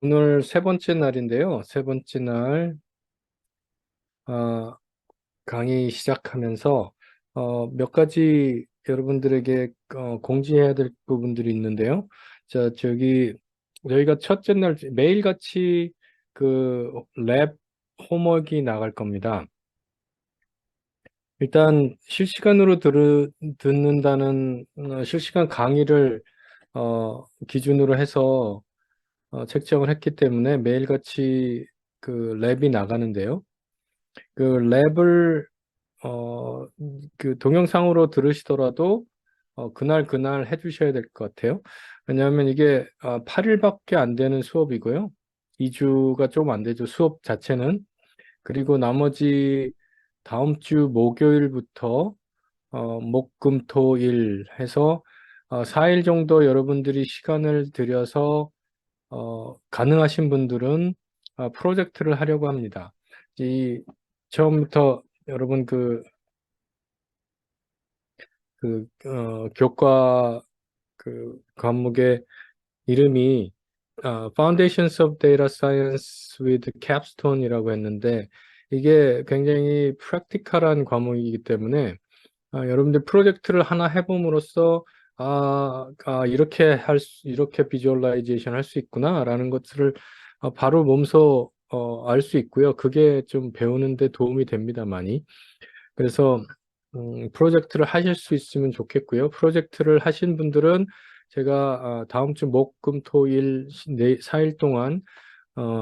오늘 세 번째 날인데요. 세 번째 날 어, 강의 시작하면서 몇 가지 여러분들에게 공지해야 될 부분들이 있는데요. 자, 저희가 첫째 날 매일같이 그 랩 홈워크가 나갈 겁니다. 일단 실시간으로 듣는다는 실시간 강의를 기준으로 해서 책정을 했기 때문에 매일같이 그 랩이 나가는데요. 그 랩을 어, 그 동영상으로 들으시더라도 그날 그날 해주셔야 될 것 같아요. 왜냐하면 이게 8일밖에 안 되는 수업이고요. 2주가 좀 안 되죠. 수업 자체는. 그리고 나머지 다음 주 목요일부터 목, 금, 토, 일 해서 4일 정도 여러분들이 시간을 들여서 가능하신 분들은 프로젝트를 하려고 합니다. 이 처음부터 여러분 교과 그 과목의 이름이 Foundations of Data Science with Capstone이라고 했는데 이게 굉장히 프랙티컬한 과목이기 때문에 여러분들 프로젝트를 하나 해봄으로써 이렇게 비주얼라이제이션 할 수 있구나라는 것들을 바로 몸소 알 수 있고요. 그게 좀 배우는데 도움이 됩니다, 많이. 그래서 프로젝트를 하실 수 있으면 좋겠고요. 프로젝트를 하신 분들은 제가 다음 주 목, 금, 토, 일, 4일 동안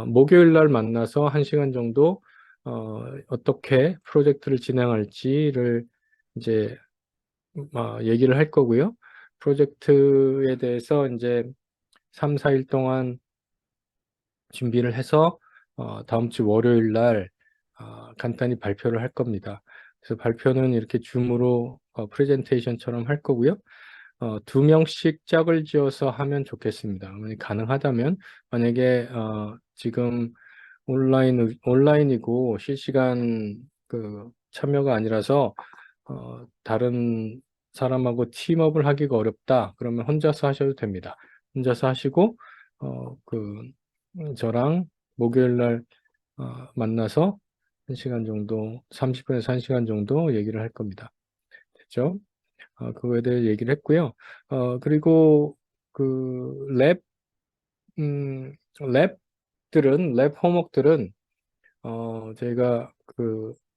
목요일 날 만나서 1시간 정도 어떻게 프로젝트를 진행할지를 이제 얘기를 할 거고요. 프로젝트에 대해서 이제 3, 4일 동안 준비를 해서 다음 주 월요일 날 간단히 발표를 할 겁니다. 그래서 발표는 이렇게 줌으로 프레젠테이션처럼 할 거고요. 2명씩 짝을 지어서 하면 좋겠습니다. 가능하다면 만약에 지금 온라인이고 실시간 그 참여가 아니라서 다른 사람하고 팀업을 하기가 어렵다. 그러면 혼자서 하셔도 됩니다. 혼자서 하시고 저랑 목요일 날 만나서 1시간 정도, 30분에서 1시간 정도 얘기를 할 겁니다. 됐죠? 그거에 대해 얘기를 했고요. 그리고 그 랩 호목들은 저희가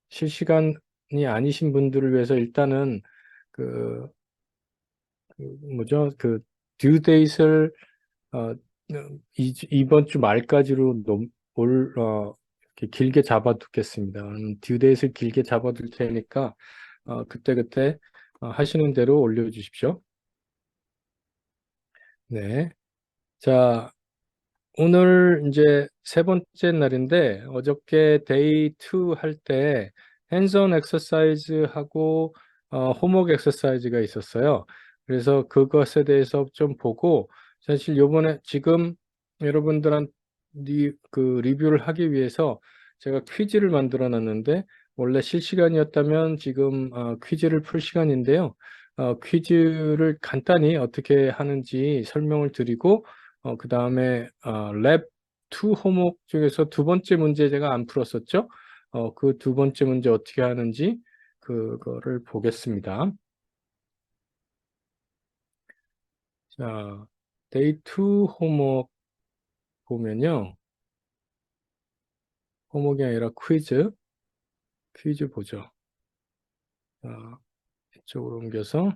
실시간이 아니신 분들을 위해서 일단은 그, 뭐죠? due date을 어, 이번 주 말까지로 이렇게 길게 잡아두겠습니다. due date을 길게 잡아둘 테니까 그때그때 하시는 대로 올려주십시오. 네. 자, 오늘 이제 세 번째 날인데 어저께 데이 2 할 때 핸즈온 엑서사이즈 하고 홈워크 엑서사이즈가 있었어요. 그래서 그것에 대해서 좀 보고 사실 요번에 지금 여러분들한 리뷰를 하기 위해서 제가 퀴즈를 만들어 놨는데 원래 실시간이었다면 지금 퀴즈를 풀 시간인데요. 퀴즈를 간단히 어떻게 하는지 설명을 드리고 그 다음에 랩 2 호목 중에서 두 번째 문제 제가 안 풀었었죠? 그 두 번째 문제 어떻게 하는지 그거를 보겠습니다. 자, 데이 2 호목 보면요. 호목이 아니라 퀴즈 보죠. 자, 이쪽으로 옮겨서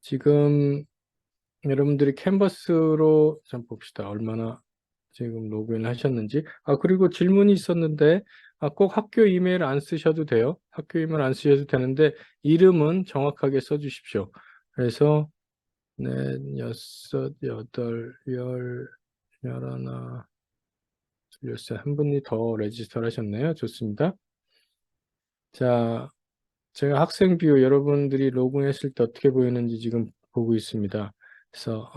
지금 여러분들이 캔버스로 좀 봅시다. 얼마나 지금 로그인 하셨는지. 그리고 질문이 있었는데, 꼭 학교 이메일 안 쓰셔도 돼요. 학교 이메일 안 쓰셔도 되는데, 이름은 정확하게 써주십시오. 그래서, 넷, 여섯, 여덟, 열하나, 열세, 한 분이 더 레지스터 하셨네요. 좋습니다. 자, 제가 학생 뷰 여러분들이 로그인했을 때 어떻게 보이는지 지금 보고 있습니다. 그래서,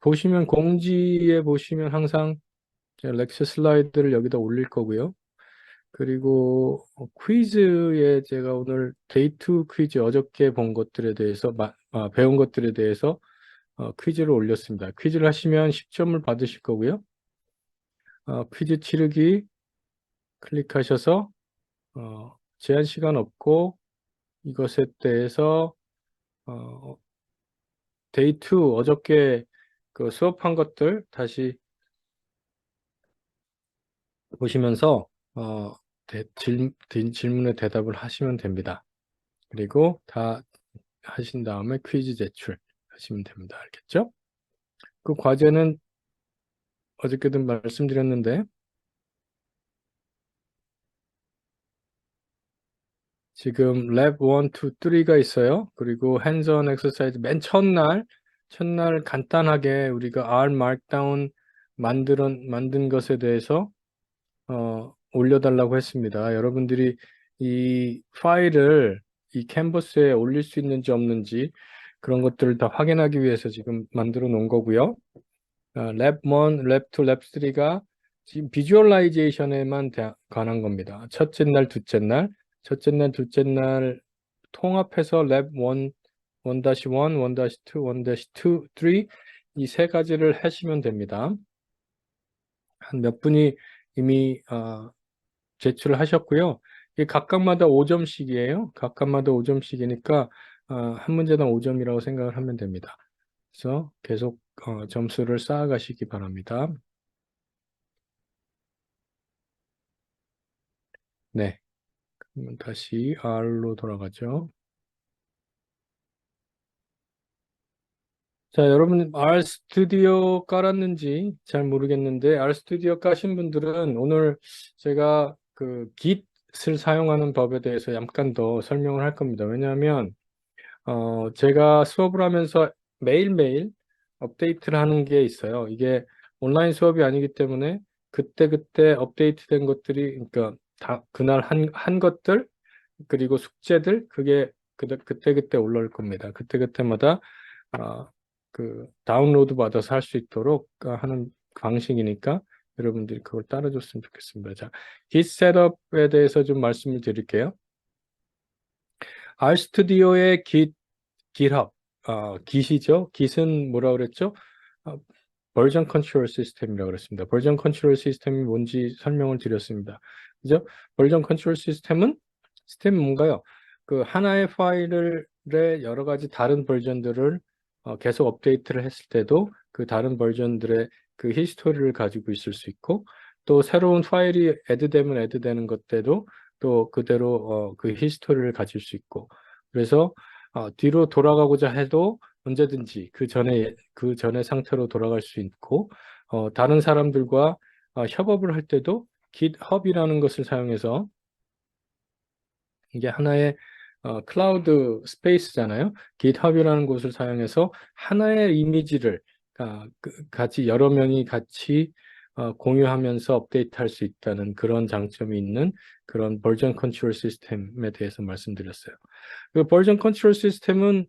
보시면 공지에 보시면 항상 제가 렉처 슬라이드를 여기다 올릴 거고요. 그리고 퀴즈에 제가 오늘 데이2 퀴즈 어저께 본 것들에 대해서 배운 것들에 대해서 퀴즈를 올렸습니다. 퀴즈를 하시면 10점을 받으실 거고요. 퀴즈 치르기 클릭하셔서 제한 시간 없고 이것에 대해서 데이 2 어저께 그 수업한 것들 다시 보시면서 질문에 대답을 하시면 됩니다. 그리고 다 하신 다음에 퀴즈 제출하시면 됩니다. 알겠죠? 그 과제는 어저께도 말씀드렸는데 지금 랩 1, 2, 3가 있어요. 그리고 핸즈온 엑서사이즈 맨 첫날 간단하게 우리가 R 마크다운 만든 것에 대해서 올려달라고 했습니다. 여러분들이 이 파일을 이 캔버스에 올릴 수 있는지 없는지 그런 것들을 다 확인하기 위해서 지금 만들어 놓은 거고요. 랩 1, 랩 2, 랩 3가 지금 비주얼라이제이션에만 관한 겁니다. 첫째 날, 둘째 날, 둘째 날 통합해서 랩 1, 1-1, 1-2, 1-2, 3 이 세 가지를 하시면 됩니다. 한 몇 분이 이미 제출을 하셨고요. 이 각각마다 5점씩이에요. 각각마다 5점씩이니까 한 문제당 5점이라고 생각을 하면 됩니다. 그래서 계속 점수를 쌓아가시기 바랍니다. 네, 그러면 다시 R로 돌아가죠. 자, 여러분 R 스튜디오 깔았는지 잘 모르겠는데 R 스튜디오 까신 분들은 오늘 제가 그 Git을 사용하는 법에 대해서 잠깐 더 설명을 할 겁니다. 왜냐하면 제가 수업을 하면서 매일매일 업데이트를 하는 게 있어요. 이게 온라인 수업이 아니기 때문에 그때그때 업데이트된 것들이, 그러니까 그날 한 것들, 그리고 숙제들, 그게 그때그때 올라올 겁니다. 그때그때마다, 그, 다운로드 받아서 할 수 있도록 하는 방식이니까 여러분들이 그걸 따라줬으면 좋겠습니다. 자, Git 셋업에 대해서 좀 말씀을 드릴게요. RStudi오의 GitHub, Git이죠. Git은 뭐라 그랬죠? 버전 컨트롤 시스템이라고 그랬습니다. 버전 컨트롤 시스템이 뭔지 설명을 드렸습니다. 그죠? 버전 컨트롤 시스템은 뭔가요? 그 하나의 파일의 여러 가지 다른 버전들을 계속 업데이트를 했을 때도 그 다른 버전들의 그 히스토리를 가지고 있을 수 있고, 또 새로운 파일이 애드되면 애드되는 것 때도 또 그대로 그 히스토리를 가질 수 있고, 그래서 뒤로 돌아가고자 해도 언제든지 그 전의 상태로 돌아갈 수 있고, 다른 사람들과 협업을 할 때도 GitHub이라는 것을 사용해서, 이게 하나의 클라우드 스페이스잖아요. GitHub이라는 곳을 사용해서 하나의 이미지를 같이 여러 명이 같이 공유하면서 업데이트할 수 있다는 그런 장점이 있는 그런 버전 컨트롤 시스템에 대해서 말씀드렸어요. 그 버전 컨트롤 시스템은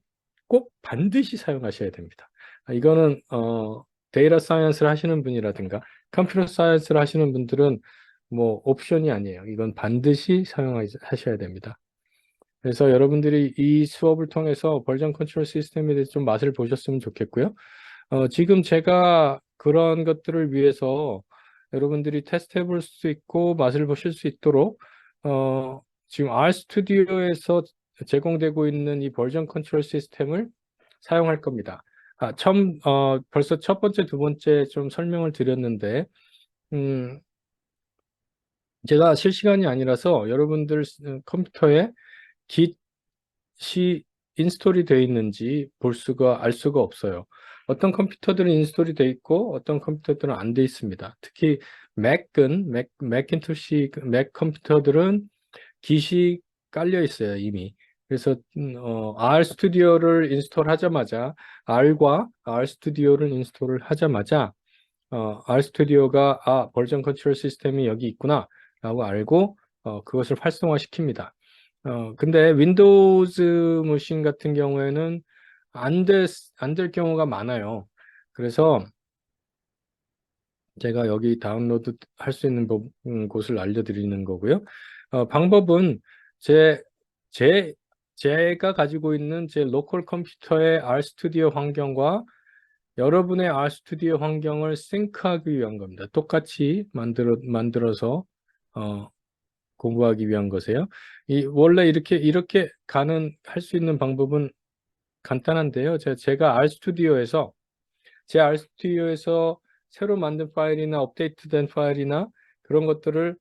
꼭 반드시 사용하셔야 됩니다. 이거는 데이터 사이언스를 하시는 분이라든가 컴퓨터 사이언스를 하시는 분들은 뭐 옵션이 아니에요. 이건 반드시 사용하셔야 됩니다. 그래서 여러분들이 이 수업을 통해서 버전 컨트롤 시스템에 대해서 좀 맛을 보셨으면 좋겠고요. 지금 제가 그런 것들을 위해서 여러분들이 테스트 해볼 수 있고 맛을 보실 수 있도록 지금 RStudi오에서 제공되고 있는 이 버전 컨트롤 시스템을 사용할 겁니다. 벌써 첫 번째, 두 번째 좀 설명을 드렸는데, 제가 실시간이 아니라서 여러분들 컴퓨터에 Git이 인스톨이 되어 있는지 알 수가 없어요. 어떤 컴퓨터들은 인스톨이 되어 있고 어떤 컴퓨터들은 안 되어 있습니다. 특히 맥킨토시 맥 컴퓨터들은 Git이 깔려 있어요, 이미. 그래서 R 스튜디오를 인스톨하자마자 R과 R 스튜디오를 인스톨을 하자마자 R 스튜디오가 버전 컨트롤 시스템이 여기 있구나 라고 알고 그것을 활성화시킵니다. 근데 윈도우즈 머신 같은 경우에는 안 될 경우가 많아요. 그래서 제가 여기 다운로드 할 수 있는 곳을 알려드리는 거고요. 방법은 제, 제가 가지고 있는 제 로컬 컴퓨터의 RStudio 환경과 여러분의 RStudio 환경을 싱크하기 위한 겁니다. 똑같이 만들어서 공부하기 위한 것이에요. 원래 이렇게 할 수 있는 방법은 간단한데요. 제가 제 RStudio에서 새로 만든 파일이나 업데이트된 파일이나 그런 것들을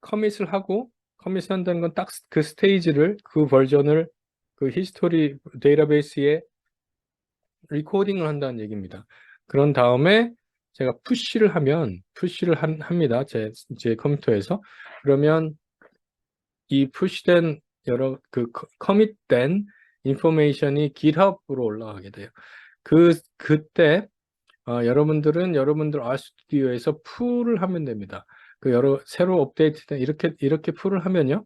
커밋을 한다는 건 딱 그 스테이지를, 그 버전을 그 히스토리 데이터베이스에 리코딩을 한다는 얘기입니다. 그런 다음에 제가 합니다. 제 컴퓨터에서. 그러면 이 푸시된 커밋된 인포메이션이 GitHub으로 올라가게 돼요. 그때 여러분들 RStudio에서 풀을 하면 됩니다. 새로 업데이트된 이렇게 풀을 하면요,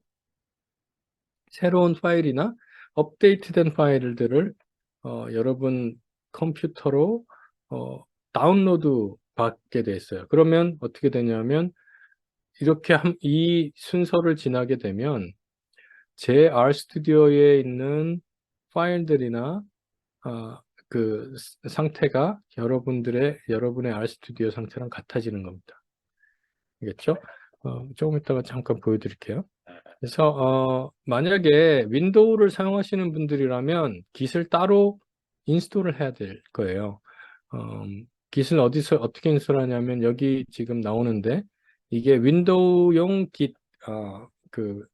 새로운 파일이나 업데이트된 파일들을 여러분 컴퓨터로 다운로드 받게 돼 있어요. 그러면 어떻게 되냐면 이 순서를 지나게 되면 제 RStudio에 있는 파일들이나 그 상태가 여러분의 RStudio 상태랑 같아지는 겁니다. 알겠죠? 조금 이따가 잠깐 보여드릴게요. 그래서 만약에 윈도우를 사용하시는 분들이라면 Git을 따로 인스톨을 해야 될 거예요. Git은 어떻게 인스톨하냐면 여기 지금 나오는데 이게 윈도우용 Git 그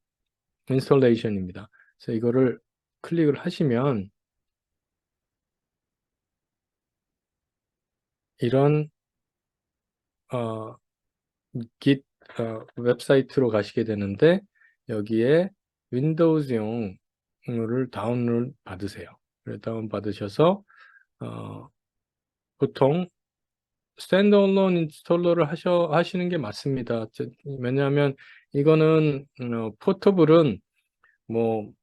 인스톨레이션입니다. 그래서 이거를 클릭을 하시면 이런 Git 웹사이트로 가시게 되는데 여기에 윈도우즈용을 다운로드 받으세요. 다운 받으셔서 보통 스탠드얼론 인스톨러를 하시는 게 맞습니다. 왜냐하면 이거는 포터블은 뭐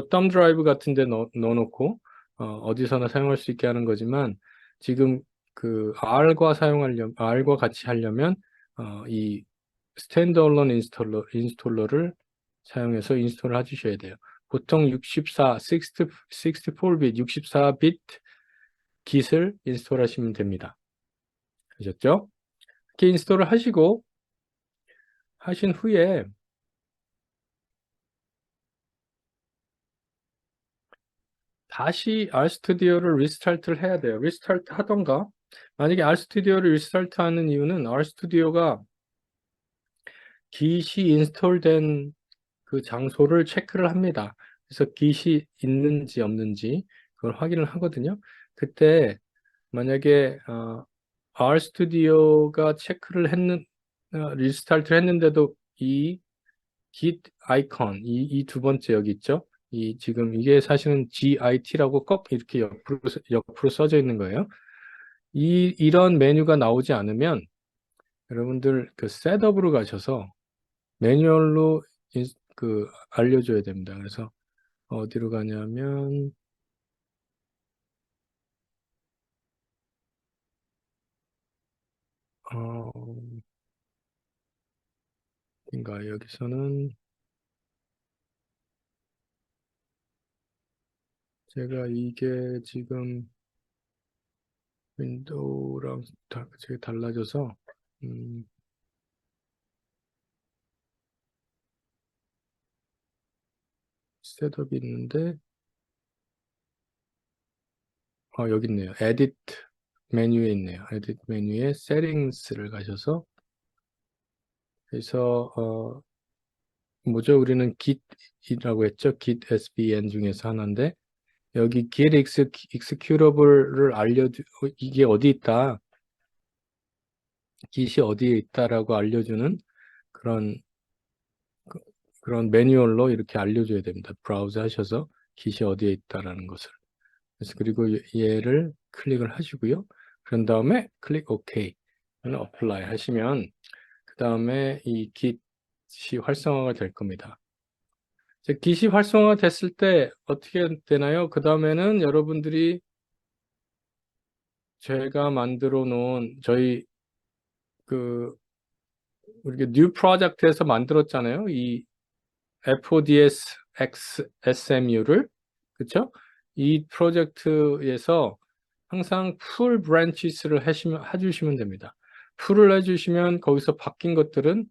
덤 드라이브 같은 데 넣어놓고 어디서나 사용할 수 있게 하는 거지만 지금 R과 같이 하려면 이 스탠드얼론 인스톨러를 사용해서 인스톨을 해주셔야 돼요. 보통 64빗 Git을 인스톨하시면 됩니다. 아셨죠? 이렇게 인스톨을 하신 후에 다시 RStudio를 리스타트를 해야 돼요. 리스타트 하던가, 만약에 RStudio를 리스타트 하는 이유는 RStudio가 Git이 인스톨된 그 장소를 체크를 합니다. 그래서 Git이 있는지 없는지 그걸 확인을 하거든요. 그때 만약에 RStudio가 리스타트를 했는데도 이 Git 아이콘, 이 두 번째 여기 있죠? 지금 이게 사실은 GIT라고 꼭 이렇게 옆으로 써져 있는 거예요. 이런 메뉴가 나오지 않으면 여러분들 셋업으로 가셔서 매뉴얼로 알려줘야 됩니다. 그래서 어디로 가냐면 여기서는 제가 이게 지금 윈도우랑 제가 달라져서 셋업이 있는데 여기 있네요. 에디트 메뉴에 있네요. 에디트 메뉴에 세팅스를 가셔서 그래서 우리는 Git이라고 했죠. Git SVN 중에서 하나인데 여기 Git executable를 이게 어디 있다, Git이 어디에 있다라고 알려주는 그런 매뉴얼로 이렇게 알려줘야 됩니다. 브라우저 하셔서 Git이 어디에 있다라는 것을. 그래서 그리고 얘를 클릭을 하시고요. 그런 다음에 클릭 OK, apply 하시면 그 다음에 이 Git이 활성화가 될 겁니다. Git이 활성화 됐을 때 어떻게 되나요? 그 다음에는 여러분들이 제가 만들어 놓은 우리가 뉴 프로젝트에서 만들었잖아요. 이 FODS SMU를. 그쵸? 이 프로젝트에서 항상 풀 브랜치스를 해주시면 됩니다. 풀을 해주시면 거기서 바뀐 것들은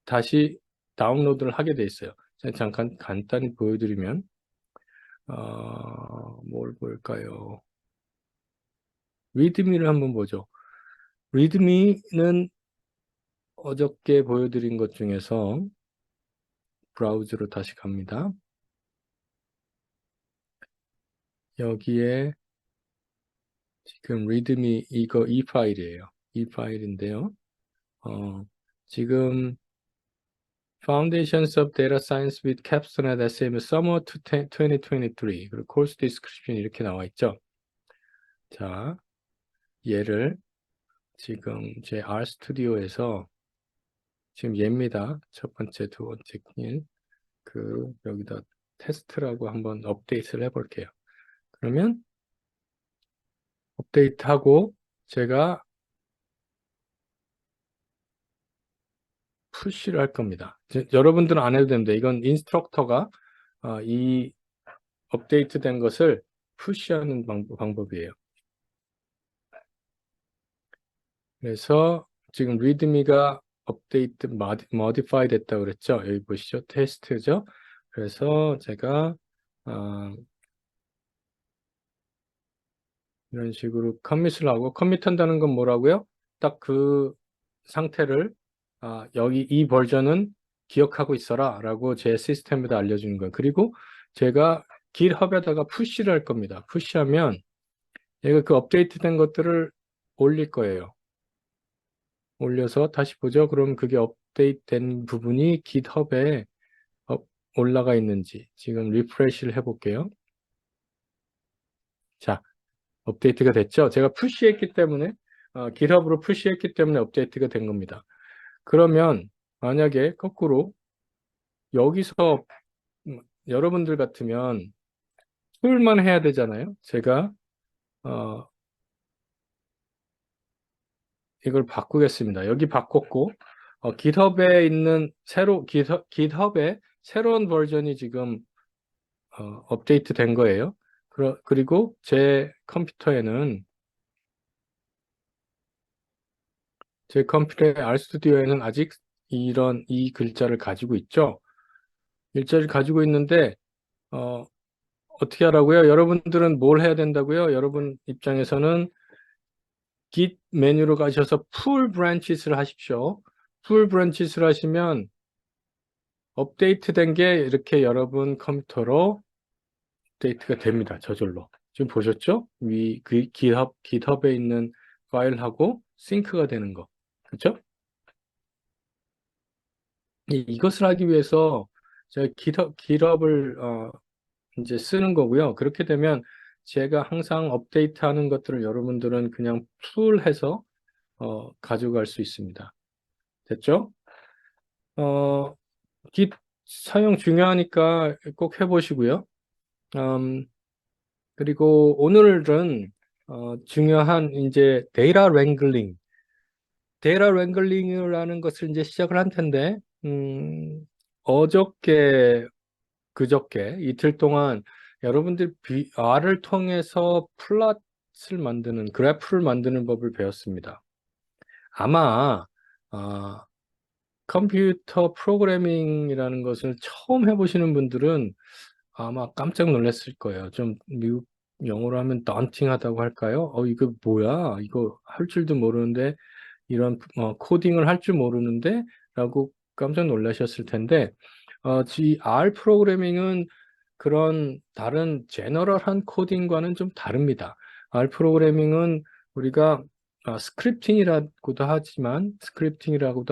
다시 다운로드를 하게 돼 있어요. 제가 잠깐 간단히 보여드리면 뭘 볼까요? 리드미를 한번 보죠. 리드미는 어저께 보여드린 것 중에서 브라우저로 다시 갑니다. 여기에 지금 리드미 이 파일이에요. 이 파일인데요. 지금 Foundations of Data Science with Capstone at SM Summer 2023 그리고 Course Description 이렇게 나와 있죠. 자, 얘를 지금 제 RStudio에서 지금 얘입니다. 첫 번째, 두 번째 길. 여기다 테스트라고 한번 업데이트를 해볼게요. 그러면 업데이트하고 제가 푸시를 할 겁니다. 여러분들은 안 해도 됩니다. 이건 인스트럭터가 이 업데이트된 것을 푸시하는 방법이에요. 그래서 지금 리드미가 업데이트 모디파이 됐다 그랬죠. 여기 보시죠. 테스트죠. 그래서 제가 이런 식으로 커밋을 하고, 커밋한다는 건 뭐라고요? 딱 그 상태를 여기 이 버전은 기억하고 있어라 라고 제 시스템에다 알려주는 거예요. 그리고 제가 GitHub에다가 푸시를 할 겁니다. 푸시하면 얘가 그 업데이트된 것들을 올릴 거예요. 올려서 다시 보죠. 그럼 그게 업데이트된 부분이 GitHub에 올라가 있는지 지금 리프레시를 해볼게요. 자, 업데이트가 됐죠. 제가 푸시했기 때문에 GitHub으로 푸시했기 때문에 업데이트가 된 겁니다. 그러면 만약에 거꾸로 여기서 여러분들 같으면 툴만 해야 되잖아요. 제가 이걸 바꾸겠습니다. 여기 바꿨고 GitHub에 있는 GitHub에 새로운 버전이 지금 업데이트 된 거예요. 그리고 제 컴퓨터에 RStudio에는 아직 이 글자를 가지고 있죠. 글자를 가지고 있는데 어떻게 하라고요? 여러분들은 뭘 해야 된다고요? 여러분 입장에서는 Git 메뉴로 가셔서 Full Branches를 하십시오. Full Branches를 하시면 업데이트 된 게 이렇게 여러분 컴퓨터로 업데이트가 됩니다. 저절로. 지금 보셨죠? GitHub에 있는 파일하고 싱크가 되는 거. 그렇죠? 이것을 하기 위해서 제가 GitHub을 이제 쓰는 거고요. 그렇게 되면 제가 항상 업데이트하는 것들을 여러분들은 그냥 풀해서 가져갈 수 있습니다. 됐죠? Git 사용 중요하니까 꼭 해보시고요. 그리고 오늘은 중요한 이제 데이터 랭글링이라는 것을 이제 시작을 할 텐데 그저께 이틀 동안 여러분들 R을 통해서 그래프를 만드는 법을 배웠습니다. 아마 컴퓨터 프로그래밍이라는 것을 처음 해보시는 분들은 아마 깜짝 놀랐을 거예요. 좀 미국 영어로 하면 던팅하다고 할까요? 이거 뭐야? 이거 할 줄도 모르는데 이런 코딩을 할 줄 모르는데 라고 깜짝 놀라셨을 텐데 R 프로그래밍은 그런 다른 제너럴한 코딩과는 좀 다릅니다. R 프로그래밍은 우리가 스크립팅이라고도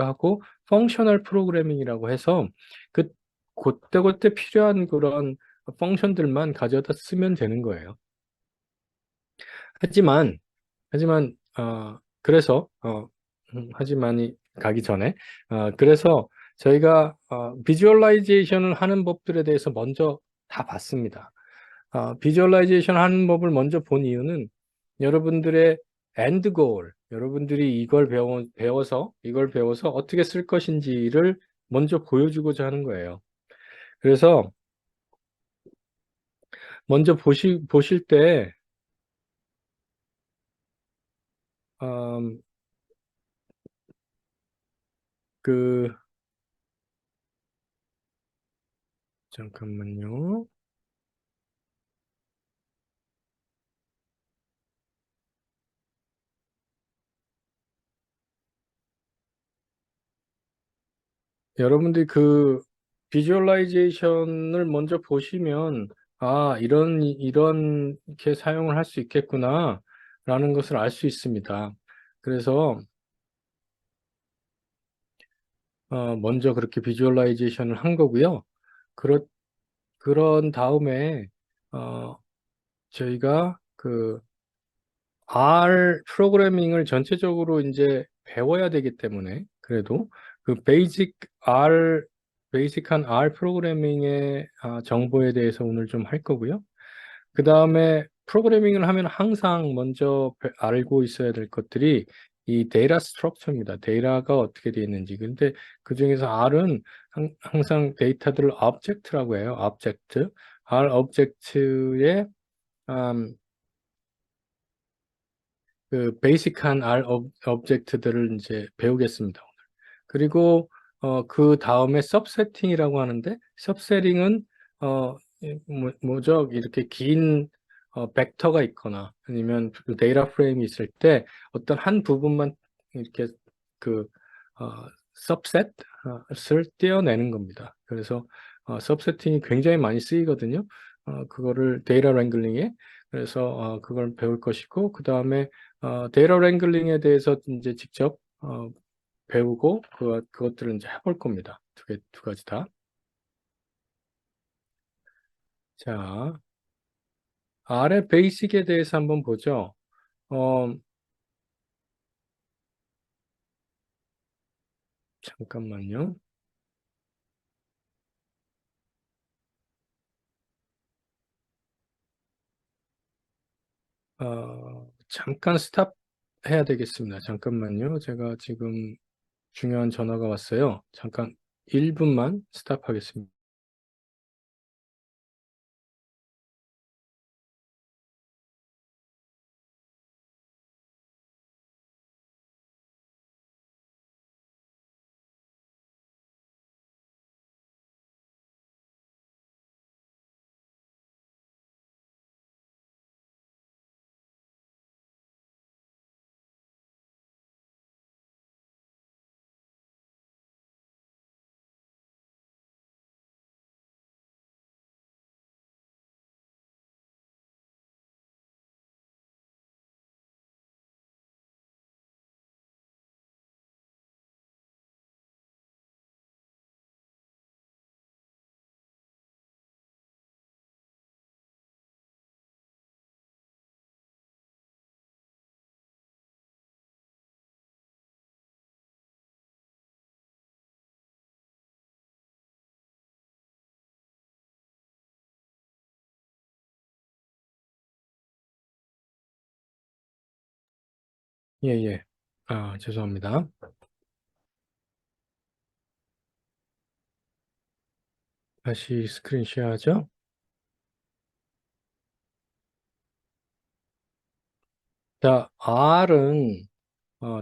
하고 펑셔널 프로그래밍이라고 해서 그때 필요한 그런 펑션들만 가져다 쓰면 되는 거예요. 하지만 그래서 하지만이 가기 전에 그래서 저희가 비주얼라이제이션을 하는 법들에 대해서 먼저 다 봤습니다. 비주얼라이제이션 하는 법을 먼저 본 이유는 여러분들의 end goal, 여러분들이 이걸 배워서 어떻게 쓸 것인지를 먼저 보여주고자 하는 거예요. 그래서 먼저 보실 때, 음, 그, 잠깐만요. 여러분들이 그 비주얼라이제이션을 먼저 보시면, 아, 이렇게 사용을 할 수 있겠구나, 라는 것을 알 수 있습니다. 그래서, 먼저 그렇게 비주얼라이제이션을 한 거고요. 그런 다음에, 어, 저희가 그 R 프로그래밍을 전체적으로 이제 배워야 되기 때문에, 그래도 그 베이직한 R 프로그래밍의 정보에 대해서 오늘 좀 할 거고요. 그 다음에 프로그래밍을 하면 항상 먼저 알고 있어야 될 것들이 이 데이터 스트럭처입니다. 데이터가 어떻게 되어 있는지. 근데 그 중에서 R은 항상 데이터들을 오브젝트라고 해요. 오브젝트. R 오브젝트의 그 베이직한 R 오브젝트들을 이제 배우겠습니다. 그리고 그 다음에 सब세팅이라고 하는데, सब세팅은 뭐죠? 이렇게 긴 벡터가 있거나 아니면 데이터 프레임이 있을 때 어떤 한 부분만 이렇게 그 सब셋을 떼어내는 겁니다. 그래서 सब세팅이 굉장히 많이 쓰이거든요. 그거를 데이터 랭글링에, 그래서 그걸 배울 것이고, 그 다음에 데이터 랭글링에 대해서 이제 직접 배우고 그것들을 이제 해볼 겁니다. 두 가지 다. 자, 아래 베이직에 대해서 한번 보죠. 어, 잠깐만요. 잠깐 스탑 해야 되겠습니다. 잠깐만요. 제가 지금 중요한 전화가 왔어요. 잠깐 1분만 스탑하겠습니다. 예, 예. 죄송합니다. 다시 스크린 쉐어하죠. 자, R은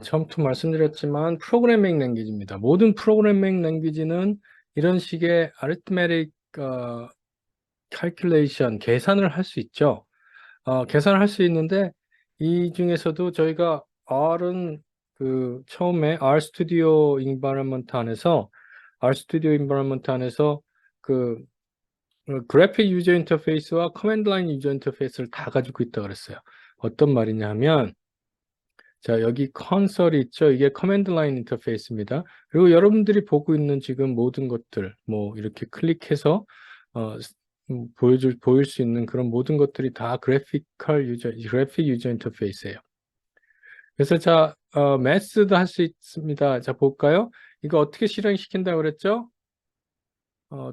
처음부터 말씀드렸지만 프로그래밍 랭귀지입니다. 모든 프로그래밍 랭귀지는 이런 식의 arithmetic calculation, 계산을 할 수 있죠. 계산을 할 수 있는데 이 중에서도 저희가 R은 그 처음에 RStudio environment 안에서 그 그래픽 유저 인터페이스와 커맨드 라인 유저 인터페이스를 다 가지고 있다 그랬어요. 어떤 말이냐면, 자, 여기 컨솔이 있죠. 이게 커맨드 라인 인터페이스입니다. 그리고 여러분들이 보고 있는 지금 모든 것들, 뭐 이렇게 클릭해서 어, 보일 수 있는 그런 모든 것들이 다 그래픽 유저 인터페이스예요. 그래서 자, 매스도 할 수 있습니다. 자, 볼까요? 이거 어떻게 실행시킨다고 그랬죠?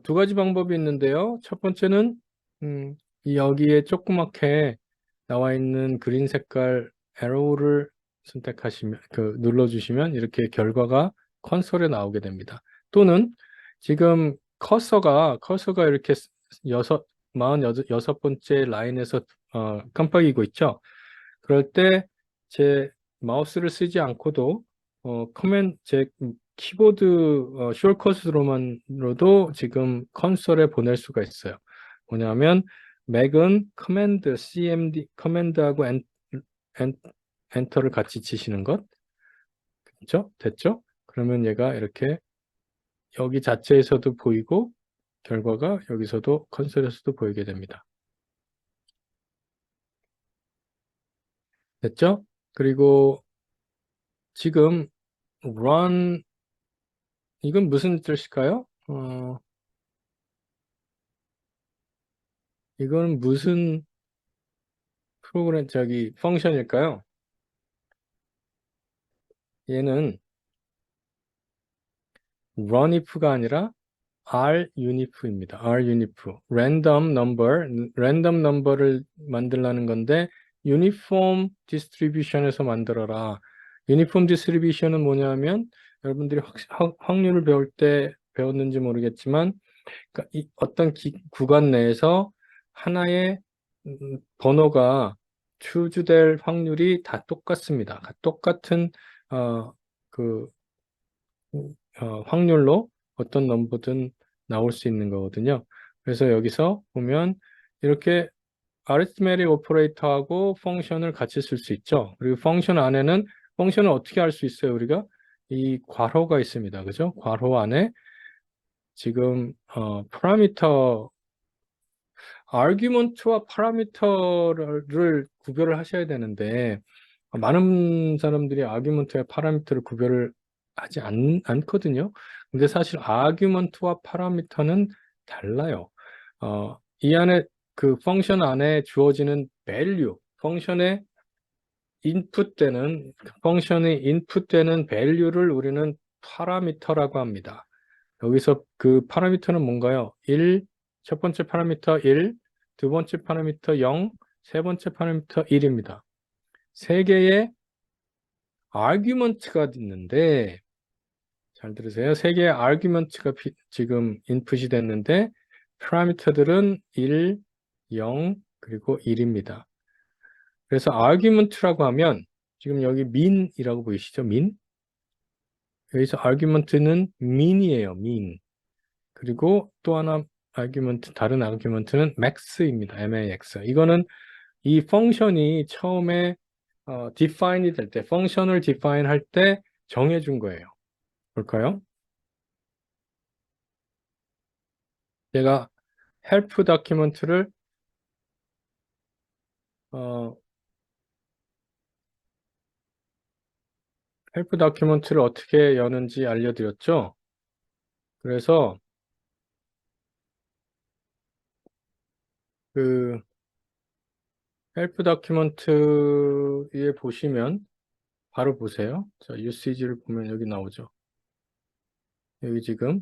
두 가지 방법이 있는데요. 첫 번째는 이 여기에 조그맣게 나와 있는 그린 색깔 에로우를 선택하시면 눌러주시면 이렇게 결과가 콘솔에 나오게 됩니다. 또는 지금 커서가 이렇게 46번째 라인에서 깜빡이고 있죠. 그럴 때 제 마우스를 쓰지 않고도 제 키보드 숏컷으로만으로도 지금 컨솔에 보낼 수가 있어요. 뭐냐면 맥은 커맨드 CMD 커맨드하고 엔터를 같이 치시는 것. 그렇죠? 됐죠? 그러면 얘가 이렇게 여기 자체에서도 보이고 결과가 여기서도 컨솔에서도 보이게 됩니다. 됐죠? 그리고 지금 run 이건 무슨 뜻일까요? 이건 무슨 프로그램 펑션일까요? 얘는 runif가 아니라 runif입니다. runif. 랜덤 넘버를 만들라는 건데 유니폼 디스트리뷰션에서 만들어라. 유니폼 디스트리뷰션은 뭐냐면 여러분들이 확률을 배울 때 배웠는지 모르겠지만 그러니까 어떤 구간 내에서 하나의 번호가 추주될 확률이 다 똑같습니다. 똑같은 어, 그 확률로 어떤 넘버든 나올 수 있는 거거든요. 그래서 여기서 보면 이렇게 아리스메틱 오퍼레이터하고 펑션을 같이 쓸 수 있죠. 그리고 펑션 안에는 펑션을 어떻게 할 수 있어요? 우리가 이 괄호가 있습니다. 그죠? 괄호 안에 지금 파라미터 아규먼트와 파라미터를 구별을 하셔야 되는데 많은 사람들이 아규먼트와 파라미터를 구별을 하지 않거든요. 근데 사실 아규먼트와 파라미터는 달라요. 이 안에 그 펑션 안에 주어지는 value, 펑션의 인풋되는 value를 우리는 파라미터라고 합니다. 여기서 그 파라미터는 뭔가요? 1, 첫 번째 파라미터 1, 두 번째 파라미터 0, 세 번째 파라미터 1입니다. 세 개의 아규먼트가 있는데 잘 들으세요. 세 개의 아규먼트가 지금 인풋이 됐는데 파라미터들은 1, 0, 그리고 1입니다. 그래서 아규먼트라고 하면 지금 여기 min이라고 보이시죠? min? 여기서 아규먼트는 min이에요. min. 그리고 또 하나 다른 아규먼트는 max입니다. max. 이거는 이 펑션이 처음에 define이 될 때, 펑션을 define 할 때 정해준 거예요. 볼까요? 제가 help 다큐멘트를 어떻게 여는지 알려드렸죠? 그래서 그 help 다큐멘트에 보시면 바로 보세요. 자, usage를 보면 여기 나오죠. 여기 지금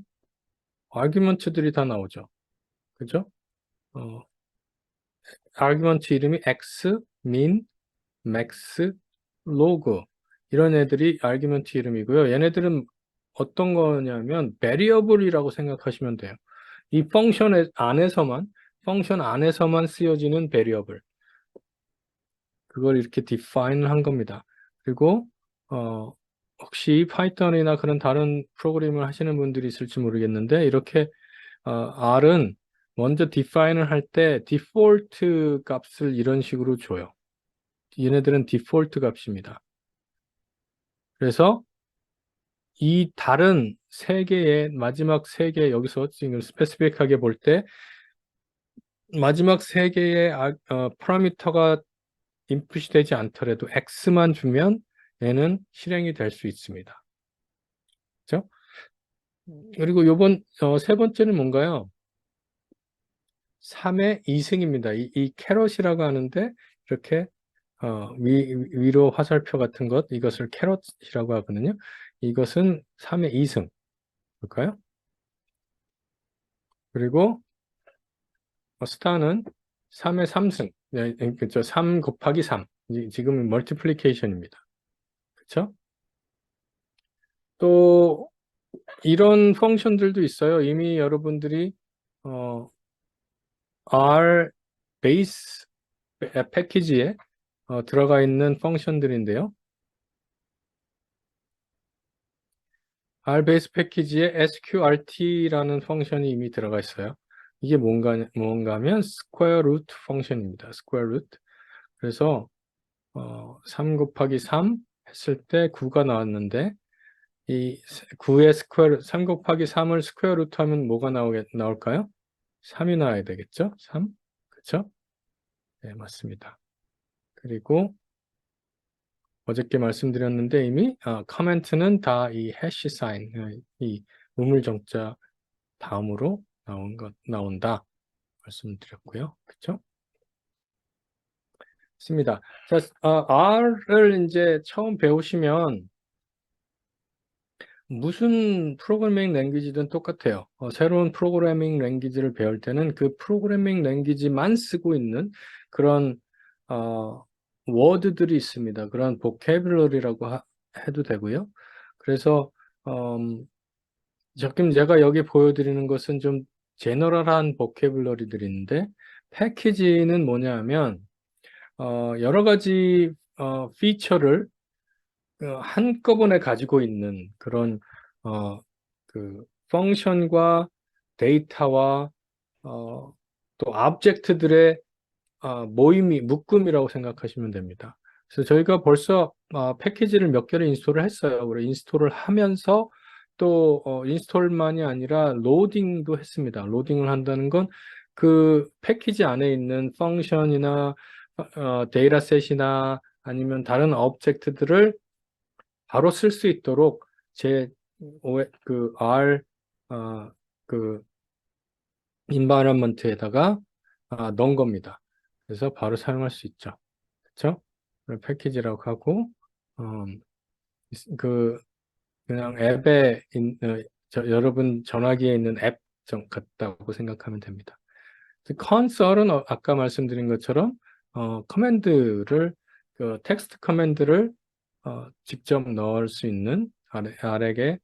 아규먼트들이 다 나오죠. 그죠? 아규먼트 이름이 x, min, max, log 이런 애들이 아규먼트 이름이고요. 얘네들은 어떤 거냐면 variable이라고 생각하시면 돼요. 이 펑션 안에서만 쓰여지는 variable. 그걸 이렇게 define 한 겁니다. 그리고 혹시 파이썬이나 그런 다른 프로그램을 하시는 분들이 있을지 모르겠는데 이렇게 R은 먼저 define을 할 때 디폴트 값을 이런 식으로 줘요. 얘네들은 디폴트 값입니다. 그래서 이 다른 세 개의 마지막 세 개 여기서 지금 스페시픽하게 볼 때 마지막 세 개의 파라미터가 인풋이 되지 않더라도 x만 주면 얘는 실행이 될 수 있습니다. 그렇죠? 그리고 요번 세 번째는 뭔가요? 3의 2승입니다. 이 캐럿이라고 하는데 이렇게 위로 화살표 같은 것 이것을 캐럿이라고 하거든요. 이것은 3의 2승 볼까요? 그리고 스타는 3의 3승 네, 그렇죠. 3 곱하기 3 지금은 멀티플리케이션입니다. 그렇죠? 또 이런 펑션들도 있어요. 이미 여러분들이 R 베이스 패키지에 들어가 있는 펑션들인데요. R 베이스 패키지에 sqrt라는 펑션이 이미 들어가 있어요. 이게 뭔가 하면 스퀘어 루트 펑션입니다. 스퀘어 루트. 그래서 3 곱하기 3 했을 때 9가 나왔는데 이 9의 스퀘어 3 곱하기 3을 스퀘어 루트 하면 뭐가 나올까요? 3이 나와야 되겠죠? 3. 그렇죠? 네, 맞습니다. 그리고 어저께 말씀드렸는데 이미 커멘트는 다 이 해시 사인, 이 우물정자 다음으로 나온다 말씀드렸고요. 그렇죠? 맞습니다. 자, R을 이제 처음 배우시면 무슨 프로그래밍 랭귀지든 똑같아요. 새로운 프로그래밍 랭귀지를 배울 때는 그 프로그래밍 랭귀지만 쓰고 있는 그런 워드들이 있습니다. 그런 보캐블러리라고 해도 되고요. 그래서 지금 제가 여기 보여드리는 것은 좀 제너럴한 보캐블러리들이 있는데 패키지는 뭐냐면 여러 가지 피처를 한꺼번에 가지고 있는 그런 그 펑션과 데이터와 또 오브젝트들의 묶음이라고 생각하시면 됩니다. 그래서 저희가 벌써 패키지를 몇 개를 인스톨을 했어요. 그래 인스톨을 하면서 또 인스톨만이 아니라 로딩도 했습니다. 로딩을 한다는 건 그 패키지 안에 있는 펑션이나 데이터셋이나 아니면 다른 오브젝트들을 바로 쓸 수 있도록 그 R 그 인바이러먼트에다가 넣은 겁니다. 그래서 바로 사용할 수 있죠. 그렇죠? 패키지라고 하고 그 그냥 여러분 전화기에 있는 앱 같다고 생각하면 됩니다. 컨솔은 아까 말씀드린 것처럼 커맨드를 그 텍스트 커맨드를 직접 넣을 수 있는 R에게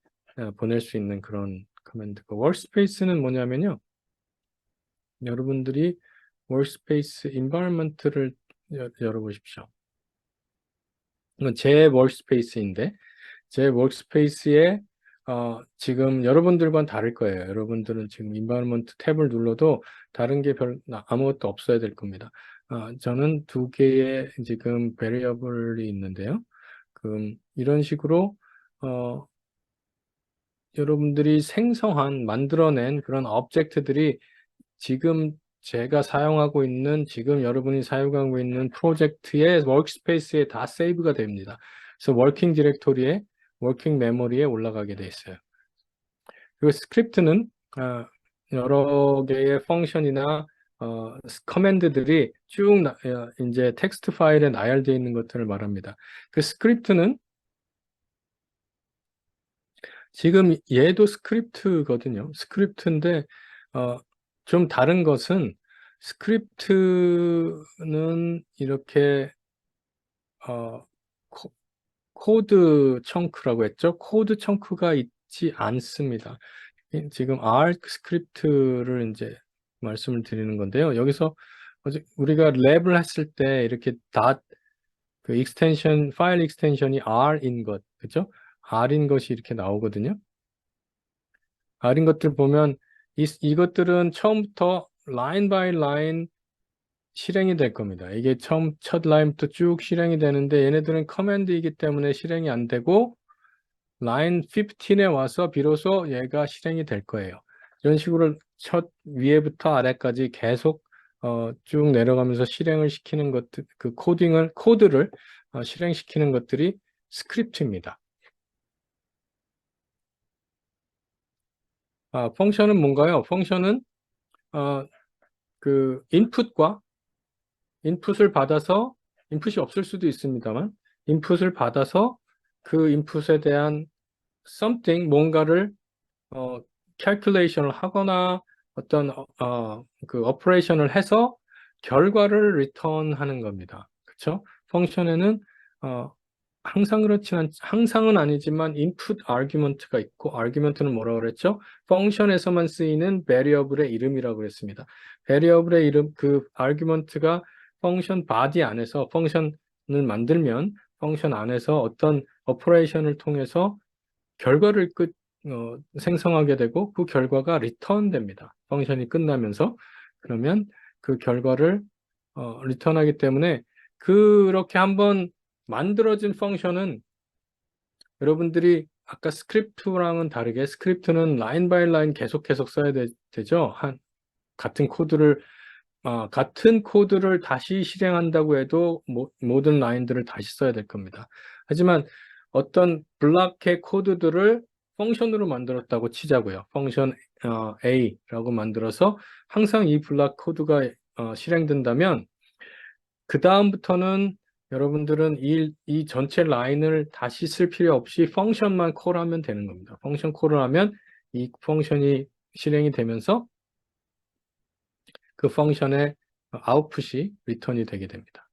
보낼 수 있는 그런 커맨드고 월스페이스는 뭐냐면요. 여러분들이 월스페이스 인바이러먼트를 열어보십시오. 이건 제 월스페이스인데 제 월스페이스에 지금 여러분들과는 다를 거예요. 여러분들은 지금 인바이러먼트 탭을 눌러도 다른 게 아무것도 없어야 될 겁니다. 저는 두 개의 지금 베리어블이 있는데요. 이런 식으로 여러분들이 만들어낸 그런 오브젝트들이 지금 제가 사용하고 있는, 지금 여러분이 사용하고 있는 프로젝트의 워크스페이스에 다 세이브가 됩니다. 그래서 워킹 디렉토리에, 워킹 메모리에 올라가게 돼 있어요. 그리고 스크립트는 여러 개의 펑션이나 커맨드들이 쭉 이제 텍스트 파일에 나열되어 있는 것들을 말합니다. 그 스크립트는 지금 얘도 스크립트거든요. 스크립트인데 좀 다른 것은 스크립트는 이렇게 코드 청크라고 했죠. 코드 청크가 있지 않습니다. 지금 R 스크립트를 이제 말씀을 드리는 건데요. 여기서 우리가 랩을 했을 때 이렇게 그 파일 익스텐션이 R인 것, 그죠? R인 것이 이렇게 나오거든요. R인 것들 보면 이것들은 처음부터 라인 바이 라인 실행이 될 겁니다. 이게 첫 라인부터 쭉 실행이 되는데 얘네들은 커맨드이기 때문에 실행이 안 되고 라인 15에 와서 비로소 얘가 실행이 될 거예요. 이런 식으로 위에부터 아래까지 계속 쭉 내려가면서 실행을 시키는 것들, 코드를 실행시키는 것들이 스크립트입니다. 펑션은 뭔가요? 펑션은 그 인풋을 받아서 인풋이 없을 수도 있습니다만 인풋을 받아서 그 인풋에 대한 뭔가를 calculation을 하거나 어떤 그 오퍼레이션을 해서 결과를 리턴하는 겁니다. 그렇죠? 펑션에는 항상 항상은 아니지만 input argument가 있고, argument는 뭐라고 그랬죠? 펑션에서만 쓰이는 variable의 이름이라고 그랬습니다. variable의 이름, 그 argument가 펑션 body 안에서 펑션을 만들면 펑션 안에서 어떤 오퍼레이션을 통해서 결과를 생성하게 되고 그 결과가 return 됩니다. 펑션이 끝나면서. 그러면 그 결과를 return하기 때문에 그렇게 한번 만들어진 펑션은 여러분들이 아까 스크립트랑은 다르게 스크립트는 라인 바이 라인 계속 써야 되죠. 같은 코드를 다시 실행한다고 해도 모든 라인들을 다시 써야 될 겁니다. 하지만 어떤 블록의 코드들을 펑션으로 만들었다고 치자고요. 펑션 A라고 만들어서 항상 이 블록 코드가 실행된다면 그 다음부터는 여러분들은 이 전체 라인을 다시 쓸 필요 없이 펑션만 콜하면 되는 겁니다. 펑션 콜을 하면 이 펑션이 실행이 되면서 그 펑션의 아웃풋이 리턴이 되게 됩니다.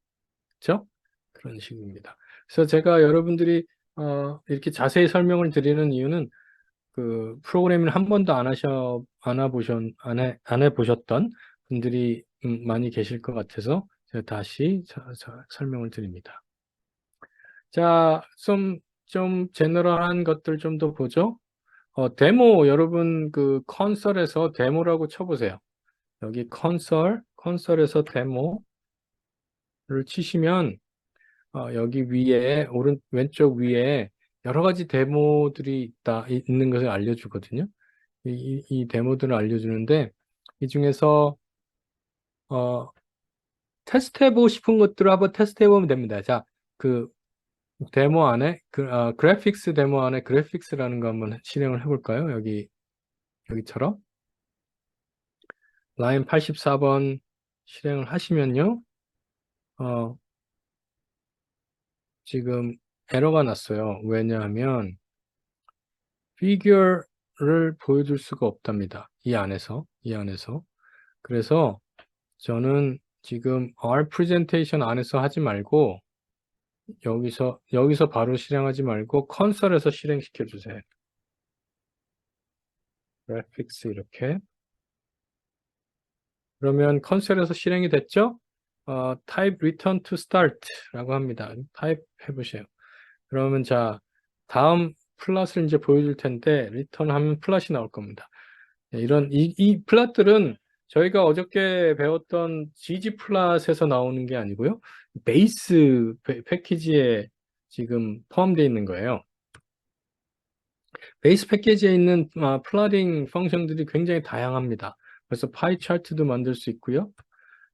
그렇죠? 그런 식입니다. 그래서 제가 여러분들이 이렇게 자세히 설명을 드리는 이유는 그 프로그래밍을 한 번도 안 해보셨던 분들이 많이 계실 것 같아서 제가 다시 설명을 드립니다. 자, 좀 제너럴한 것들 좀 더 보죠. 데모, 여러분 그 컨설에서 데모라고 쳐보세요. 여기 컨설에서 데모를 치시면 여기 위에 왼쪽 위에 여러 가지 데모들이 있는 것을 알려주거든요. 이 데모들을 알려주는데 이 중에서 테스트해보고 싶은 것들을 한번 테스트해보면 됩니다. 자, 그 데모 안에 그래픽스 데모 안에 그래픽스라는 거 한번 실행을 해볼까요? 여기처럼 라인 84번 실행을 하시면요. 지금 에러가 났어요. 왜냐하면 피규어를 보여줄 수가 없답니다. 이 안에서. 그래서 저는 지금 R 프레젠테이션 안에서 하지 말고 여기서 바로 실행하지 말고 컨솔에서 실행시켜 주세요. 그래픽스 이렇게. 그러면 컨솔에서 실행이 됐죠? type return to start 라고 합니다. 타입 해보세요. 그러면 자, 다음 플랫을 이제 보여줄 텐데 리턴 하면 플랫이 나올 겁니다. 이 플랫들은 저희가 어저께 배웠던 GG 플랫에서 나오는 게 아니고요. 베이스 패키지에 지금 포함되어 있는 거예요. 베이스 패키지에 있는 플러팅 펑션들이 굉장히 다양합니다. 그래서 파이 차트도 만들 수 있고요.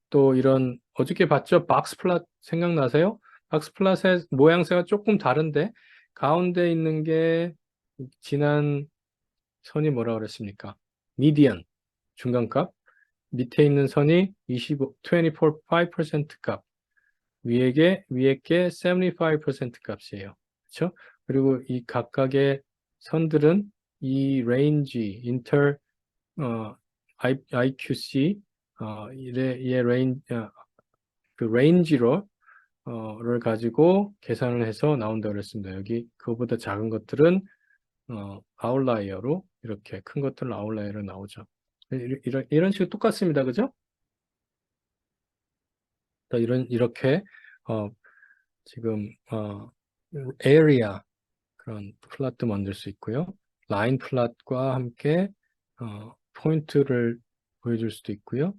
또 이런 어저께 봤죠? 박스 플랫 생각나세요? 박스 플랫의 모양새가 조금 다른데 가운데 있는 게 지난 선이 뭐라 그랬습니까? 미디언, 중간값. 밑에 있는 선이 25% 값. 위에 게 75% 값이에요. 그렇죠? 그리고 이 각각의 선들은 이 레인지, IQC, 그 레인지로 를 가지고 계산을 해서 나온다고 그랬습니다. 여기 그거보다 작은 것들은 아웃라이어로 이렇게 큰 것들은 아웃라이어로 나오죠. 이런 식으로 똑같습니다. 그죠? 이렇게 지금 area 그런 플랫도 만들 수 있고요. 라인 플랫과 함께 포인트를 보여줄 수도 있고요.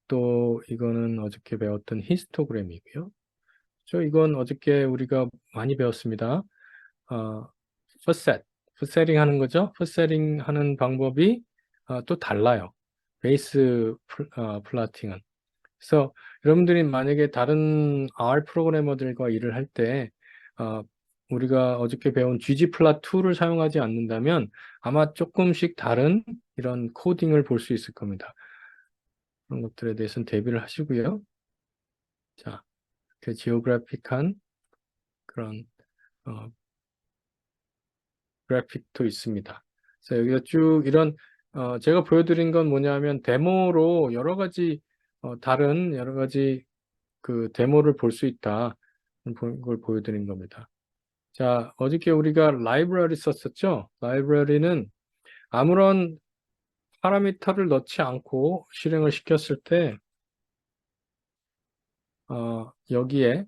또 이거는 어저께 배웠던 히스토그램이고요. 이건 어저께 우리가 많이 배웠습니다. 풋셋팅 하는 거죠. 풋셋팅 하는 방법이 또 달라요. 베이스 플라팅은. 그래서 여러분들이 만약에 다른 R 프로그래머들과 일을 할 때 우리가 어저께 배운 ggplot2를 사용하지 않는다면 아마 조금씩 다른 이런 코딩을 볼 수 있을 겁니다. 그런 것들에 대해서는 대비를 하시고요. 자, 그 지오그래픽한 그런 그래픽도 있습니다. 그래서 여기가 쭉 이런 제가 보여드린 건 뭐냐면 데모로 여러 가지 다른 여러 가지 그 데모를 볼 수 있다. 걸 보여드린 겁니다. 자, 어저께 우리가 라이브러리 썼었죠? 라이브러리는 아무런 파라미터를 넣지 않고 실행을 시켰을 때, 여기에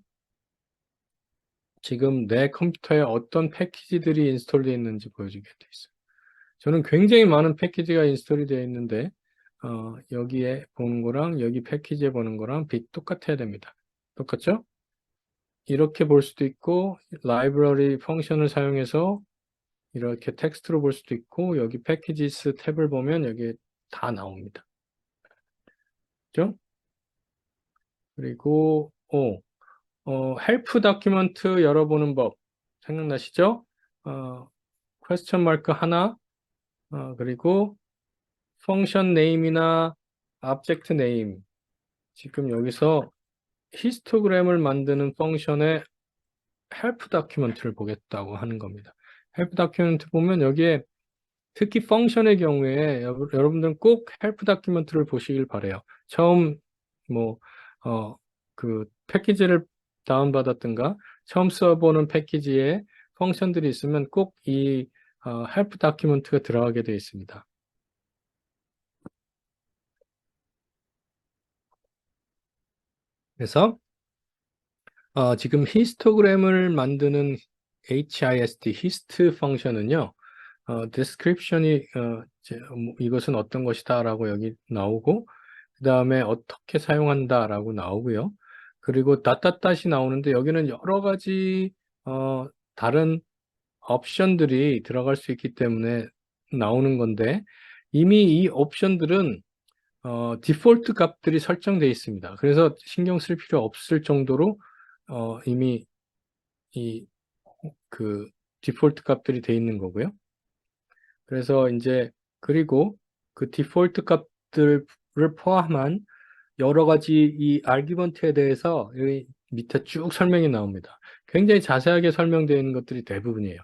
지금 내 컴퓨터에 어떤 패키지들이 인스톨되어 있는지 보여주게 되어 있어요. 저는 굉장히 많은 패키지가 인스톨이 되어 있는데, 여기에 보는 거랑 여기 패키지에 보는 거랑 똑같아야 됩니다. 똑같죠? 이렇게 볼 수도 있고, 라이브러리 펑션을 사용해서 이렇게 텍스트로 볼 수도 있고, 여기 패키지스 탭을 보면 여기에 다 나옵니다. 그죠? 그리고, 헬프 다큐먼트 열어보는 법. 생각나시죠? 퀘스천 마크 하나, 그리고 펑션 네임이나 object 네임. 지금 여기서 히스토그램을 만드는 펑션의 헬프 다큐먼트를 보겠다고 하는 겁니다. 헬프 다큐먼트 보면 여기에 특히 펑션의 경우에 여러분들은 꼭 헬프 다큐먼트를 보시길 바래요. 처음 뭐 그 패키지를 다운받았든가 처음 써보는 패키지에 펑션들이 있으면 꼭 이 헬프 다큐먼트가 들어가게 되어 있습니다. 그래서 지금 히스토그램을 만드는 HIST, 히스트 펑션은요, description이 이것은 어떤 것이다라고 여기 나오고, 그 다음에 어떻게 사용한다라고 나오고요. 그리고 닷닷닷이 나오는데 여기는 여러 가지 다른 옵션들이 들어갈 수 있기 때문에 나오는 건데 이미 이 옵션들은 디폴트 값들이 설정되어 있습니다. 그래서 신경 쓸 필요 없을 정도로 이미 이 그 디폴트 값들이 되어 있는 거고요. 그래서 이제 그리고 그 디폴트 값들을 포함한 여러 가지 이 아규먼트에 대해서 여기 밑에 쭉 설명이 나옵니다. 굉장히 자세하게 설명되어 있는 것들이 대부분이에요.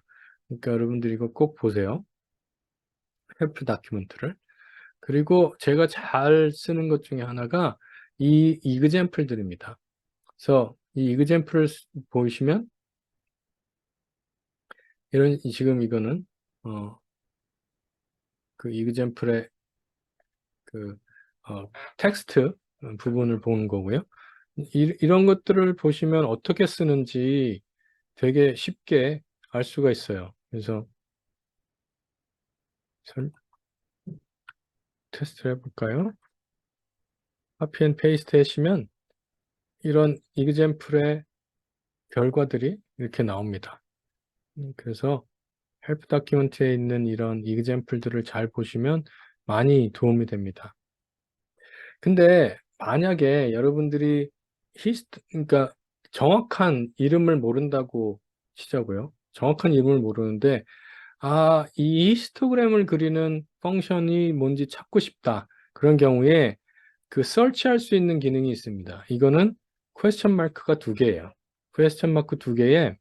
그러니까 여러분들이 이거 꼭 보세요. 헬프 다큐멘트를. 그리고 제가 잘 쓰는 것 중에 하나가 이 이그젠플들입니다. 그래서 이 이그젠플을 보시면 지금 이거는 그 이그젠플의 그 텍스트 부분을 보는 거고요. 이런 것들을 보시면 어떻게 쓰는지 되게 쉽게 알 수가 있어요. 그래서 테스트를 해볼까요? 카피 앤 페이스트 하시면 이런 이그젠플의 결과들이 이렇게 나옵니다. 그래서 헬프 다큐멘트에 있는 이런 이그젠플들을 잘 보시면 많이 도움이 됩니다. 근데 만약에 여러분들이 그러니까 정확한 이름을 모른다고 치자고요. 정확한 이름을 모르는데 이 히스토그램을 그리는 펑션이 뭔지 찾고 싶다. 그런 경우에 그 설치할 수 있는 기능이 있습니다. 이거는 퀘스천 마크가 두 개예요. 퀘스천 마크 두 개에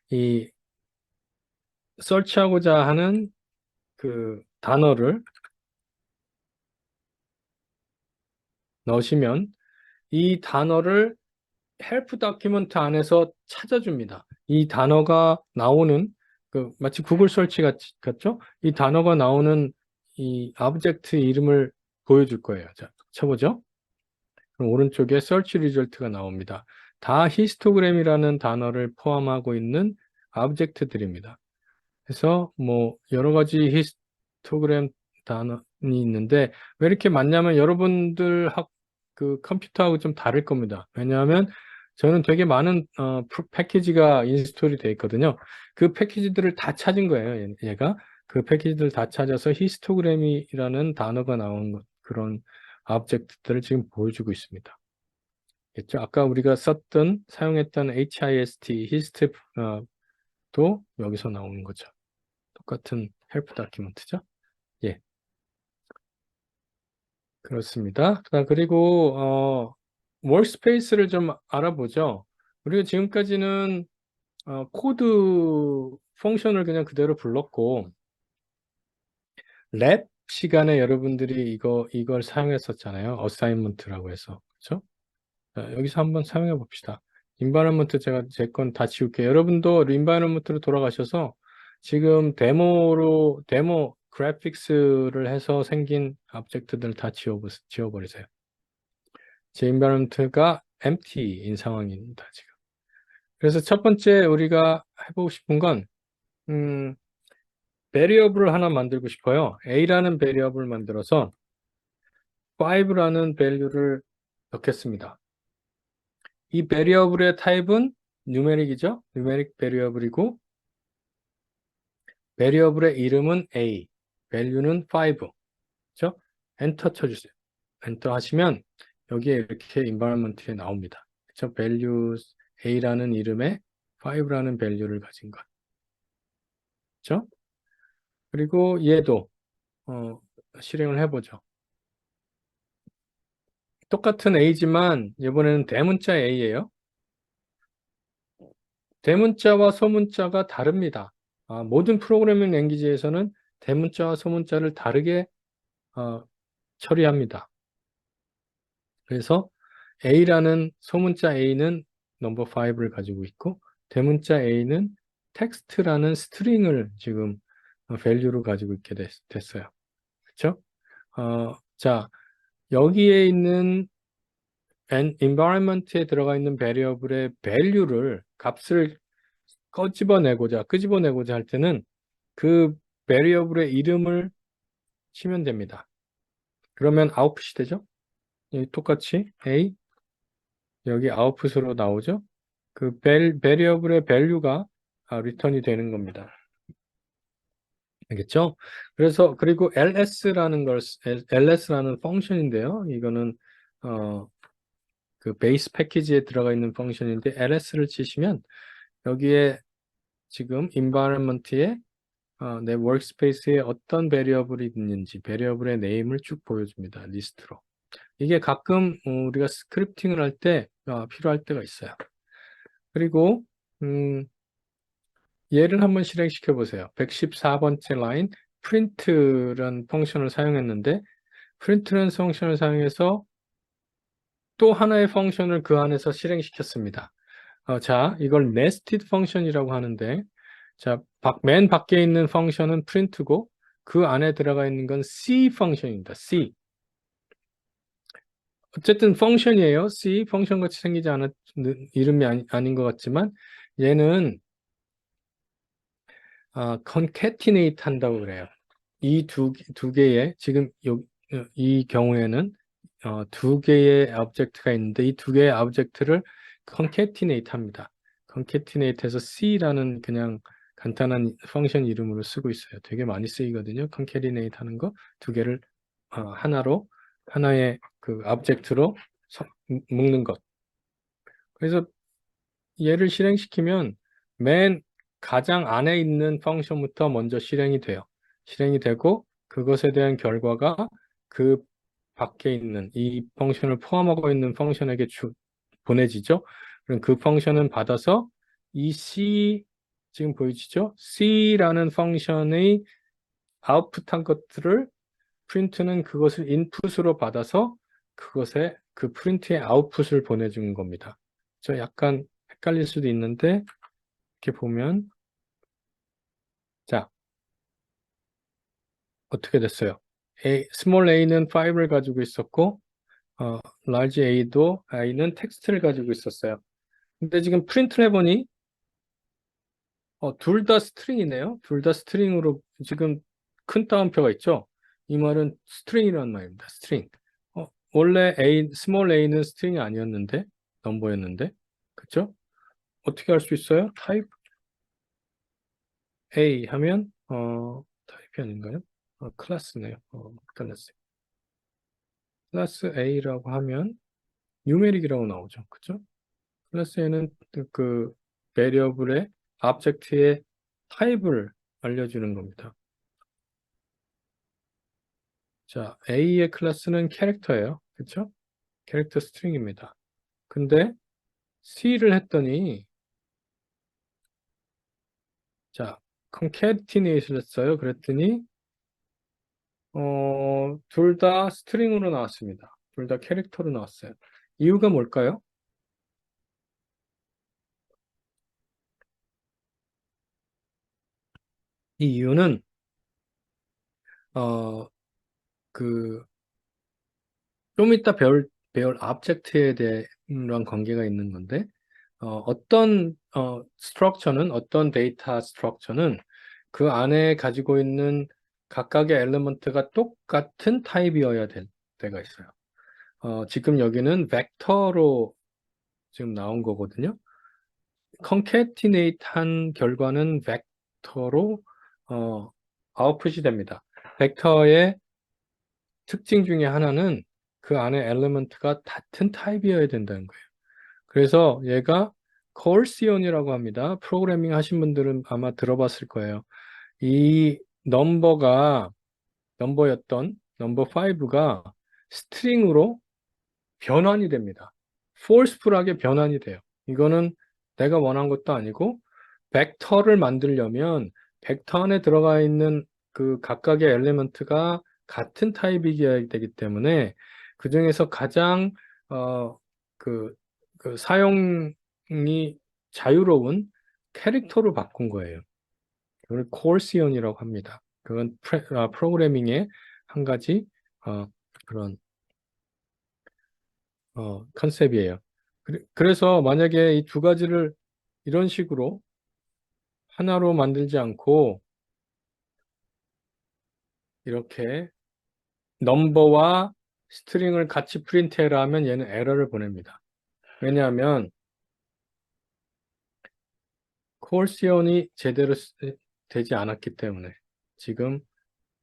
이 설치하고자 하는 그 단어를 넣으시면 이 단어를 헬프 다큐멘트 안에서 찾아줍니다. 이 단어가 나오는 마치 구글 설치 같죠? 이 단어가 나오는 이 오브젝트 이름을 보여줄 거예요. 자, 쳐보죠. 그럼 오른쪽에 search result가 나옵니다. 다 히스토그램이라는 단어를 포함하고 있는 오브젝트들입니다. 그래서 뭐 여러 가지 히스토그램 단어이 있는데 왜 이렇게 많냐면 여러분들 그 컴퓨터하고 좀 다를 겁니다. 왜냐하면 저는 되게 많은 패키지가 인스톨이 되어 있거든요. 그 패키지들을 다 찾은 거예요. 얘가 그 패키지들 다 찾아서 히스토그램이라는 단어가 나온 그런 오브젝트들을 지금 보여주고 있습니다. 그렇죠? 아까 우리가 사용했던 HIST, 히스트도 여기서 나오는 거죠. 똑같은 헬프 다큐멘트죠. 예, 그렇습니다. 그리고 월스페이스를 좀 알아보죠. 우리가 지금까지는 코드 펑션을 그냥 그대로 불렀고 랩 시간에 여러분들이 이걸 사용했었잖아요. 어사인먼트라고 해서. 그렇죠? 자, 여기서 한번 사용해 봅시다. environment 제가 제 건 다 지울게요. 여러분도 environment로 돌아가셔서 지금 데모 그래픽스를 해서 생긴 오브젝트들 다 지워버리세요. 제 environment가 empty인 상황입니다, 지금. 그래서 첫 번째 우리가 해보고 싶은 건, variable을 하나 만들고 싶어요. a라는 variable을 만들어서 5라는 value를 넣겠습니다. 이 variable의 타입은 numeric이죠. numeric variable이고, variable의 이름은 a, value는 5. 그렇죠? 엔터 쳐주세요. 엔터 하시면 여기에 이렇게 environment에 나옵니다. 그렇죠? values a라는 이름에 5라는 value를 가진 것. 그렇죠? 그리고 얘도 실행을 해보죠. 똑같은 a지만 이번에는 대문자 a예요. 대문자와 소문자가 다릅니다. 모든 프로그래밍 랭귀지에서는 대문자와 소문자를 다르게 처리합니다. 그래서 A라는 소문자 A는 넘버 5를 가지고 있고 대문자 A는 텍스트라는 스트링을 지금 value로 가지고 있게 됐어요. 그렇죠? 자, 여기에 있는 environment에 들어가 있는 variable의 value를 값을 끄집어내고자 할 때는 그 variable의 이름을 치면 됩니다. 그러면 아웃풋이 되죠? 여기 똑같이 A 여기 아웃풋으로 나오죠? 그 variable의 value가 return이 되는 겁니다. 알겠죠? 그래서 그리고 ls라는 펑션인데요. 이거는 그 베이스 패키지에 들어가 있는 펑션인데 ls를 치시면 여기에 지금 environment에 내 workspace에 어떤 variable이 있는지 variable의 name을 쭉 보여줍니다. 리스트로. 이게 가끔 우리가 스크립팅을 할 때 필요할 때가 있어요. 그리고 얘를 한번 실행시켜 보세요. 114번째 라인 print라는 펑션을 사용했는데 print라는 펑션을 사용해서 또 하나의 펑션을 그 안에서 실행시켰습니다. 자, 이걸 nested 펑션이라고 하는데 자, 맨 밖에 있는 펑션은 print고 그 안에 들어가 있는 건 C 펑션입니다. C. 어쨌든 펑션이에요. C 펑션 같이 생기지 않은 이름이 아닌 것 같지만 얘는 concatenate 한다고 그래요. 이 두 개의 지금 이 경우에는 두 개의 오브젝트가 있는데 이 두 개의 오브젝트를 concatenate 합니다. concatenate해서 C라는 그냥 간단한 펑션 이름으로 쓰고 있어요. 되게 많이 쓰이거든요. concatenate 하는 거 두 개를 하나의 그 오브젝트로 묶는 것. 그래서 얘를 실행시키면 맨 가장 안에 있는 펑션부터 먼저 실행이 돼요. 실행이 되고 그것에 대한 결과가 그 밖에 있는 이 펑션을 포함하고 있는 펑션에게 보내지죠. 그럼 그 펑션은 받아서 이 C 지금 보이시죠? C라는 펑션의 아웃풋한 것들을 프린트는 그것을 인풋으로 받아서 그것에 그 프린트의 아웃풋을 보내주는 겁니다. 저 약간 헷갈릴 수도 있는데 이렇게 보면 자 어떻게 됐어요? 스몰 a는 5를 가지고 있었고 large a는 텍스트를 가지고 있었어요. 근데 지금 프린트를 해보니 둘 다 스트링이네요. 둘 다 스트링으로 지금 큰 따옴표가 있죠. 이 말은 스트링이라는 말입니다. 스트링. 원래 스몰 a는 스트링이 아니었는데 넘버였는데 그쵸? 어떻게 할 수 있어요? 타입 A 하면 타입이 아닌가요? 클래스네요. 클래스 A라고 하면 뉴메릭이라고 나오죠. 그쵸? 클래스 A는 그 베리어블의 오브젝트의 타입을 알려주는 겁니다. 자, A의 클래스는 캐릭터예요. 그쵸? 캐릭터 스트링입니다. 근데 C를 했더니 자, concatenate를 했어요. 그랬더니 둘 다 스트링으로 나왔습니다. 둘 다 캐릭터로 나왔어요. 이유가 뭘까요? 이 이유는 어, 그 좀 이따 배울 object에 대한 관계가 있는 건데 어떤 스트럭처는 어떤 데이터 스트럭처는 그 안에 가지고 있는 각각의 엘리먼트가 똑같은 타입이어야 될 때가 있어요. 지금 여기는 벡터로 지금 나온 거거든요. 컨캐티네이트 한 결과는 벡터로 아웃풋이 됩니다. 벡터의 특징 중에 하나는 그 안에 엘리먼트가 같은 타입이어야 된다는 거예요. 그래서 얘가 코얼시온이라고 합니다. 프로그래밍 하신 분들은 아마 들어봤을 거예요. 이 넘버였던 넘버 5가 스트링으로 변환이 됩니다. forceful하게 변환이 돼요. 이거는 내가 원한 것도 아니고 벡터를 만들려면 벡터 안에 들어가 있는 그 각각의 엘리먼트가 같은 타입이어야 되기 때문에 그 중에서 가장 어, 그, 그 사용이 자유로운 캐릭터로 바꾼 거예요. 그걸 코얼시온이라고 합니다. 그건 프로그래밍의 한 가지 그런 컨셉이에요. 그래서 만약에 이 두 가지를 이런 식으로 하나로 만들지 않고 이렇게 넘버와 스트링을 같이 프린트해라 하면 얘는 에러를 보냅니다. 왜냐하면 코얼시온이 제대로 되지 않았기 때문에 지금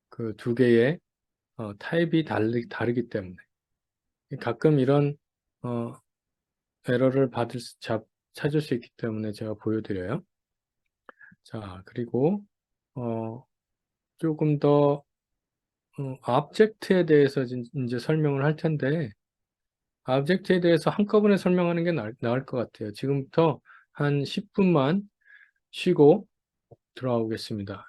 그 두 개의 타입이 다르기 때문에 가끔 이런 어, 에러를 찾을 수 있기 때문에 제가 보여드려요. 자, 그리고 어, 조금 더 아브젝트에 대해서 이제 설명을 할 텐데 아브젝트에 대해서 한꺼번에 설명하는 게 나을 것 같아요. 지금부터 한 10분만 쉬고 들어오겠습니다.